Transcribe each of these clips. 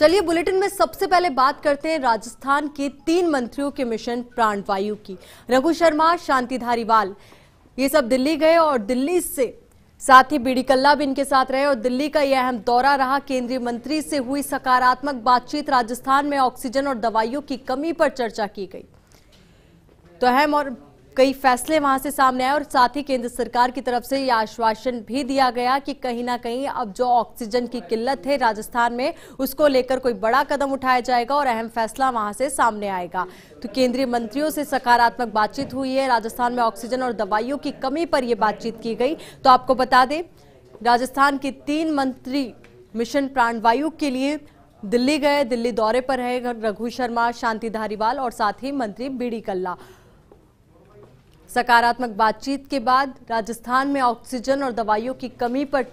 चलिए बुलेटिन में सबसे पहले बात करते हैं राजस्थान के 3 मंत्रियों के मिशन प्राणवायु की। रघु शर्मा, शांति धारीवाल ये सब दिल्ली गए और दिल्ली से साथ ही बीडी कल्ला भी इनके साथ रहे और दिल्ली का यह अहम दौरा रहा। केंद्रीय मंत्री से हुई सकारात्मक बातचीत। राजस्थान में ऑक्सीजन और दवाइयों की कमी पर चर्चा की गई तो अहम और कई फैसले वहां से सामने आए और साथ ही केंद्र सरकार की तरफ से यह आश्वासन भी दिया गया कि कहीं ना कहीं अब जो ऑक्सीजन की किल्लत है राजस्थान में उसको लेकर कोई बड़ा कदम उठाया जाएगा और अहम फैसला वहां से सामने आएगा। तो केंद्रीय मंत्रियों से सकारात्मक बातचीत हुई है। राजस्थान में ऑक्सीजन और दवाइयों की कमी पर यह बातचीत की गई। तो आपको बता दें, राजस्थान के 3 मंत्री मिशन प्राणवायु के लिए दिल्ली गए। दिल्ली दौरे पर रहे रघु शर्मा, शांति धारीवाल और साथ ही मंत्री बीडी कल्ला। सकारात्मक बातचीत के बाद राजस्थान में ऑक्सीजन और दवाइयों की कमी पर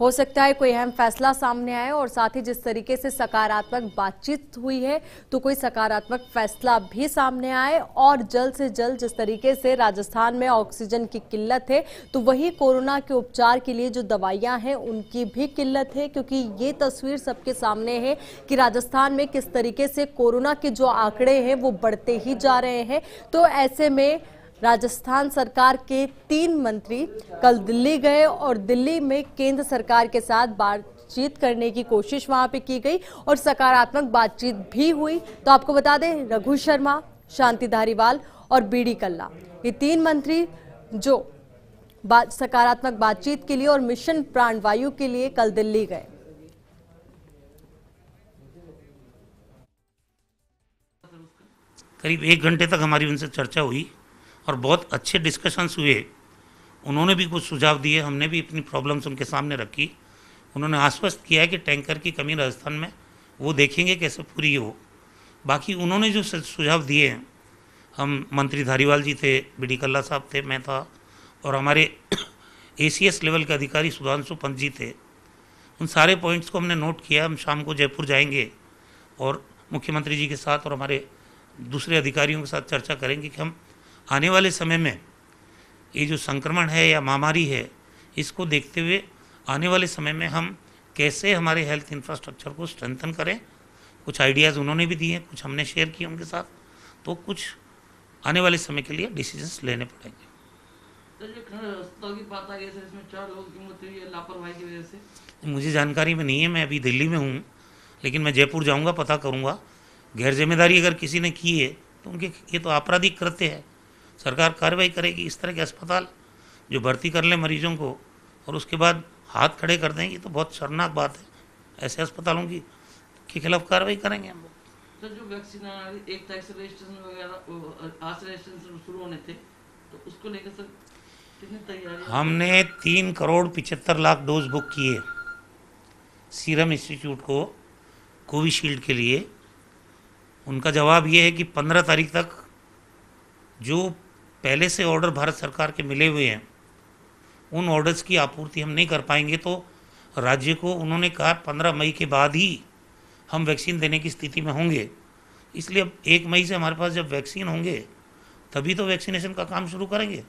हो सकता है कोई अहम फैसला सामने आए और साथ ही जिस तरीके से सकारात्मक बातचीत हुई है तो कोई सकारात्मक फैसला भी सामने आए और जल्द से जल्द जिस तरीके से राजस्थान में ऑक्सीजन की किल्लत है तो वही कोरोना के उपचार के लिए जो दवाइयां हैं उनकी भी किल्लत है, क्योंकि ये तस्वीर सबके सामने है कि राजस्थान में किस तरीके से कोरोना के जो आंकड़े हैं वो बढ़ते ही जा रहे हैं। तो ऐसे में राजस्थान सरकार के 3 मंत्री कल दिल्ली गए और दिल्ली में केंद्र सरकार के साथ बातचीत करने की कोशिश वहां पे की गई और सकारात्मक बातचीत भी हुई। तो आपको बता दें, रघु शर्मा, शांति धारीवाल और बीडी कल्ला ये 3 मंत्री जो सकारात्मक बातचीत के लिए और मिशन प्राणवायु के लिए कल दिल्ली गए। करीब 1 घंटे तक हमारी उनसे चर्चा हुई और बहुत अच्छे डिस्कशंस हुए। उन्होंने भी कुछ सुझाव दिए, हमने भी अपनी प्रॉब्लम्स उनके सामने रखी। उन्होंने आश्वस्त किया है कि टैंकर की कमी राजस्थान में वो देखेंगे कैसे पूरी हो। बाकी उन्होंने जो सुझाव दिए हैं, हम मंत्री धारीवाल जी थे, बीडी कल्ला साहब थे, मैं था और हमारे ACS लेवल के अधिकारी सुधांशु पंत जी थे। उन सारे पॉइंट्स को हमने नोट किया। हम शाम को जयपुर जाएंगे और मुख्यमंत्री जी के साथ और हमारे दूसरे अधिकारियों के साथ चर्चा करेंगे कि हम आने वाले समय में ये जो संक्रमण है या महामारी है इसको देखते हुए आने वाले समय में हम कैसे हमारे हेल्थ इंफ्रास्ट्रक्चर को स्ट्रेंथन करें। कुछ आइडियाज़ उन्होंने भी दिए, कुछ हमने शेयर किए उनके साथ। तो कुछ आने वाले समय के लिए डिसीजंस लेने पड़ेंगे। अस्पताल की बात आ गई सर, इसमें 4 लोगों की मौत हुई है लापरवाही की वजह से। मुझे जानकारी में नहीं है, मैं अभी दिल्ली में हूँ, लेकिन मैं जयपुर जाऊँगा, पता करूँगा। गैर जिम्मेदारी अगर किसी ने की है तो उनके ये तो आपराधिक कृत्य है, सरकार कार्रवाई करेगी। इस तरह के अस्पताल जो भर्ती कर लें मरीजों को और उसके बाद हाथ खड़े कर देंगे तो बहुत शर्मनाक बात है। ऐसे अस्पतालों के खिलाफ कार्रवाई करेंगे हम लोग। सर, जो वैक्सीन 1 तारीख से रजिस्ट्रेशन वगैरह आज से रजिस्ट्रेशन शुरू होने थे तो उसको लेकर सर कितनी तैयारी? हमने 3 करोड़ 75 लाख डोज बुक किए सीरम इंस्टीट्यूट को कोविशील्ड के लिए। उनका जवाब ये है कि 15 तारीख तक जो पहले से ऑर्डर भारत सरकार के मिले हुए हैं उन ऑर्डर्स की आपूर्ति हम नहीं कर पाएंगे। तो राज्य को उन्होंने कहा 15 मई के बाद ही हम वैक्सीन देने की स्थिति में होंगे। इसलिए अब 1 मई से हमारे पास जब वैक्सीन होंगे तभी तो वैक्सीनेशन का काम शुरू करेंगे।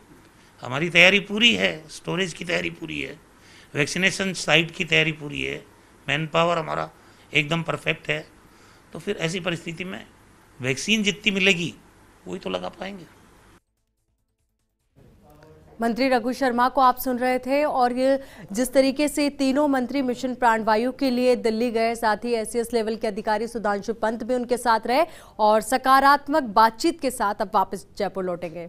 हमारी तैयारी पूरी है, स्टोरेज की तैयारी पूरी है, वैक्सीनेशन साइट की तैयारी पूरी है, मैन पावर हमारा एकदम परफेक्ट है। तो फिर ऐसी परिस्थिति में वैक्सीन जितनी मिलेगी वही तो लगा पाएंगे। मंत्री रघु शर्मा को आप सुन रहे थे और ये जिस तरीके से तीनों मंत्री मिशन प्राणवायु के लिए दिल्ली गए, साथ ही ACS लेवल के अधिकारी सुधांशु पंत भी उनके साथ रहे और सकारात्मक बातचीत के साथ अब वापस जयपुर लौटेंगे।